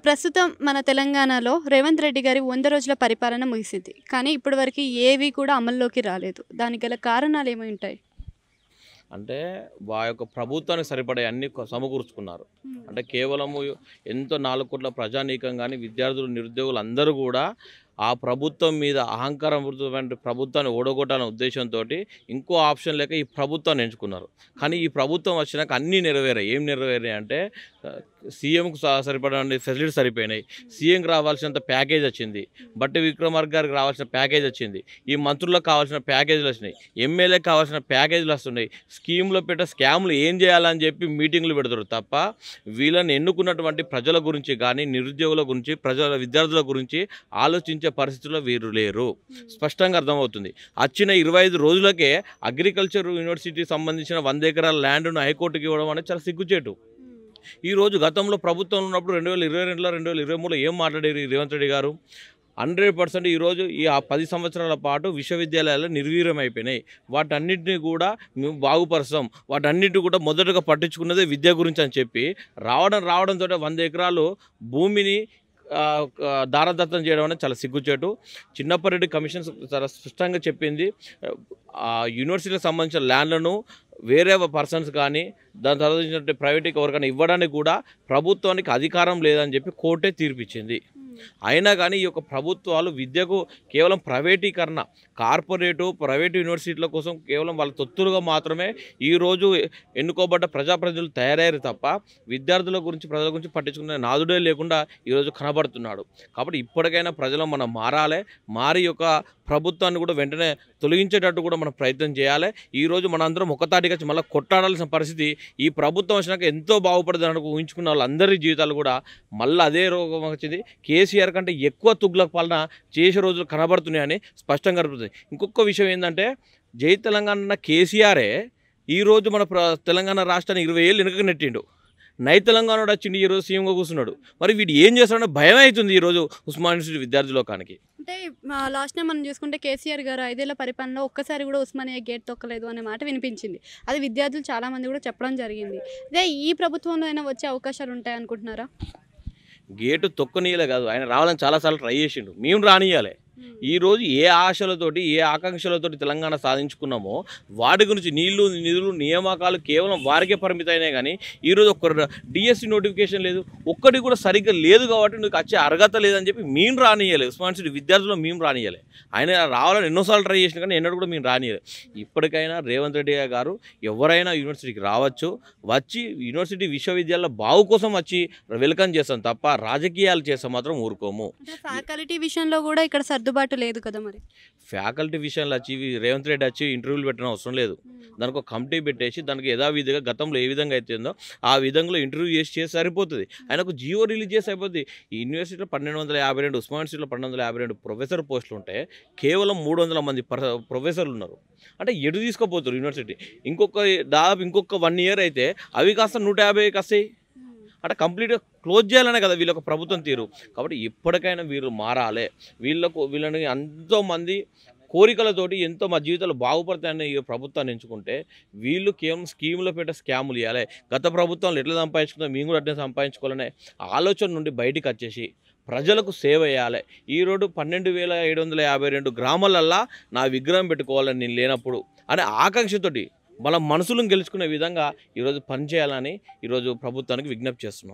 ప్రస్తుతం మన తెలంగాణలో రేవంత్ రెడ్డి గారి 100 రోజుల పరిపాలన ముగిసింది. కానీ ఇప్పటివరకు ఏవి కూడా అమల్లోకి రాలేదు. దానికి గల కారణాలు ఏమి ఉంటాయి? అంటే యొక్క ప్రభుత్వానికి సరిపడే అన్ని సమకూర్చుకున్నారు. అంటే కేవలము ఎంతో 4 కోట్ల ప్రజానీకం కానీ విద్యార్థులు నిరుద్యోగులు అందరూ కూడా ఆ ప్రభుత్వం మీద అహంకారం ప్రభుత్వాన్ని ఓడగొట్టాలనే ఉద్దేశంతో ఇంకో ఆప్షన్ లేక ఈ ప్రభుత్వాన్ని ఎంచుకున్నారు. కానీ ఈ ప్రభుత్వం వచ్చినాక అన్నీ నెరవేరాయి. ఏం నెరవేరాయి అంటే సీఎంకు సరిపడా ఫెసిలిటీస్ సరిపోయినాయి. సీఎంకి రావాల్సినంత ప్యాకేజ్ వచ్చింది. బట్టి విక్రమార్క గారికి రావాల్సిన ప్యాకేజ్ వచ్చింది. ఈ మంత్రులకు కావాల్సిన ప్యాకేజీలు వచ్చినాయి. ఎమ్మెల్యేకి కావాల్సిన ప్యాకేజీలు వస్తున్నాయి. స్కీమ్లో పెట్టే స్కామ్లు ఏం చేయాలని చెప్పి మీటింగ్లు పెడతారు తప్ప వీళ్ళని ఎన్నుకున్నటువంటి ప్రజల గురించి కానీ నిరుద్యోగుల గురించి విద్యార్థుల గురించి ఆలోచించే పరిస్థితుల్లో వీరు లేరు. స్పష్టంగా అర్థమవుతుంది. వచ్చిన 25 రోజులకే అగ్రికల్చర్ యూనివర్సిటీకి సంబంధించిన 100 ఎకరాల ల్యాండ్ను హైకోర్టుకి ఇవ్వడం అనేది చాలా సిగ్గుచేటు. ఈరోజు గతంలో ప్రభుత్వం ఉన్నప్పుడు 2022లో 2023లో ఏం మాట్లాడారు రేవంత్ రెడ్డి గారు? 100% ఈరోజు ఈ 10 సంవత్సరాల పాటు విశ్వవిద్యాలయాలు నిర్వీర్యం అయిపోయినాయి. వాటన్నిటిని కూడా మేము బాగుపరుస్తాం, వాటన్నిటిని కూడా మొదటగా పట్టించుకున్నదే విద్య గురించి అని చెప్పి రావడంతో 100 ఎకరాలు భూమిని దారదత్తం చేయడం అనేది చాలా సిగ్గుచేటు. చిన్నప్పరెడ్డి కమిషన్ చాలా స్పష్టంగా చెప్పింది, యూనివర్సిటీకి సంబంధించిన ల్యాండ్లను వేరే పర్సన్స్ కానీ దాని తర్వాత ప్రైవేట్కి ఎవరికైనా ఇవ్వడానికి కూడా ప్రభుత్వానికి అధికారం లేదని చెప్పి కోర్టే తీర్పిచ్చింది. అయినా కానీ ఈ యొక్క ప్రభుత్వాలు విద్యకు కేవలం ప్రైవేటీకరణ, ప్రైవేటు యూనివర్సిటీల కోసం కేవలం వాళ్ళ తొత్తులుగా మాత్రమే ఈరోజు ఎన్నుకోబడ్డ ప్రజలు తయారయ్యారు తప్ప విద్యార్థుల గురించి ప్రజల గురించి పట్టించుకునే నాదుడే లేకుండా ఈరోజు కనబడుతున్నాడు. కాబట్టి ఇప్పటికైనా ప్రజలు మనం మారి యొక్క ప్రభుత్వాన్ని కూడా వెంటనే తొలగించేటట్టు కూడా మనం ప్రయత్నం చేయాలి. ఈరోజు మనందరం ఒకతాటిగా మళ్ళీ కొట్టాడాల్సిన పరిస్థితి. ఈ ప్రభుత్వం వచ్చినాక ఎంతో బాగుపడదని ఊహించుకున్న వాళ్ళందరి జీవితాలు కూడా మళ్ళీ అదే రోగం వచ్చింది. కేసీఆర్ కంటే ఎక్కువ తుగ్లక్ పాలన చేసే రోజులు కనబడుతున్నాయని స్పష్టంగా కనబడుతుంది. ఇంకొక విషయం ఏంటంటే జై తెలంగాణ కేసీఆరే ఈరోజు మన తెలంగాణ రాష్ట్రాన్ని 20 ఏళ్ళు వెనుకకు నెట్టిండు. నై తెలంగాణ వచ్చిండు, ఈరోజు సీఎంగా కూర్చున్నాడు. మరి వీడు ఏం చేస్తాడో భయం అవుతుంది ఈరోజు ఉస్మానియా యూనివర్సిటీ విద్యార్థి లోకానికి. అంటే లాస్ట్ టైం మనం చూసుకుంటే కేసీఆర్ గారు 5 ఏళ్ల పరిపాలనలో ఒక్కసారి కూడా ఉస్మానియా గేట్ తొక్కలేదు అనే మాట వినిపించింది. అది విద్యార్థులు చాలామంది కూడా చెప్పడం జరిగింది. అదే ఈ ప్రభుత్వంలో అయినా వచ్చే అవకాశాలు ఉంటాయి అనుకుంటున్నారా? గేటు తొక్కనీయలే కాదు, ఆయన రావాలని చాలాసార్లు ట్రై చేసిండు. మేము రానియాలి. ఈరోజు ఏ ఆశలతోటి ఏ ఆకాంక్షలతోటి తెలంగాణ సాధించుకున్నామో వాటి గురించి నీళ్లు నిధులు నియామకాలు కేవలం వారికే పరిమితమైనాయి. కానీ ఈరోజు ఒక్క డిఎస్సి నోటిఫికేషన్ లేదు, ఒక్కటి కూడా సరిగ్గా లేదు. కాబట్టి నీకు వచ్చే అర్హత లేదని చెప్పి మేము రానియాలి. ఉస్మానియా విద్యార్థులు మేము రానియాలి. ఆయన రావాలని ఎన్నోసార్లు ట్రై చేసినా కానీ ఎన్నడూ కూడా మేము రానియాలి. ఇప్పటికైనా రేవంత్ రెడ్డి గారు ఎవరైనా యూనివర్సిటీకి రావచ్చు, వచ్చి యూనివర్సిటీ విశ్వవిద్యాలయాల బాగు కోసం వచ్చి వెల్కమ్ చేస్తాం తప్ప రాజకీయాలు చేస్తే మాత్రం ఊరుకోము. ఫ్యాకల్టీ విషయంలో కూడా ఇక్కడ సర్దుబాటు లేదు కదా. మరి ఫ్యాకల్టీ విషయంలో వచ్చి రేవంత్ రెడ్డి వచ్చి ఇంటర్వ్యూలు పెట్టడం అవసరం లేదు. దానికి ఒక కమిటీ పెట్టేసి దానికి యథావిధిగా గతంలో ఏ విధంగా అయితేందో ఆ విధంగా ఇంటర్వ్యూ చేసి సరిపోతుంది. ఆయనకు జియో రిలీజ్ చేసి అయిపోతుంది. ఈ యూనివర్సిటీలో 1252 ఉస్మానియా యూనివర్సిటీలో 1252 ప్రొఫెసర్ పోస్టులు ఉంటే కేవలం 300 మంది ప్రొఫెసర్లు ఉన్నారు. అంటే ఎటు తీసుకోపోతారు యూనివర్సిటీ? దాదాపు ఇంకొక 1 ఇయర్ అయితే అవి కాస్త 150 వస్తాయి. అంటే కంప్లీట్గా క్లోజ్ చేయాలనే కదా వీళ్ళ ప్రభుత్వం తీరు. కాబట్టి ఇప్పటికైనా వీళ్ళు మారాలి. వీళ్ళని ఎంతోమంది కోరికలతోటి ఎంతో మా జీవితాలు బాగుపడతాయని ఈ ప్రభుత్వాన్ని ఎంచుకుంటే వీళ్ళు కేవలం స్కీమ్లో పెట్టే స్కాములు ఇవ్వాలి. గత ప్రభుత్వాలు ఎట్లా సంపాదించుకుంటే మేము కూడా అట్లా సంపాదించుకోవాలనే ఆలోచన నుండి బయటికి వచ్చేసి ప్రజలకు సేవ చేయాలి. ఈరోజు 12,752 గ్రామాలల్లా నా విగ్రహం పెట్టుకోవాలని నేను లేనప్పుడు అనే ఆకాంక్షతోటి మన మనసులను గెలుచుకునే విధంగా ఈరోజు పనిచేయాలని ఈరోజు ప్రభుత్వానికి విజ్ఞప్తి చేస్తున్నాం.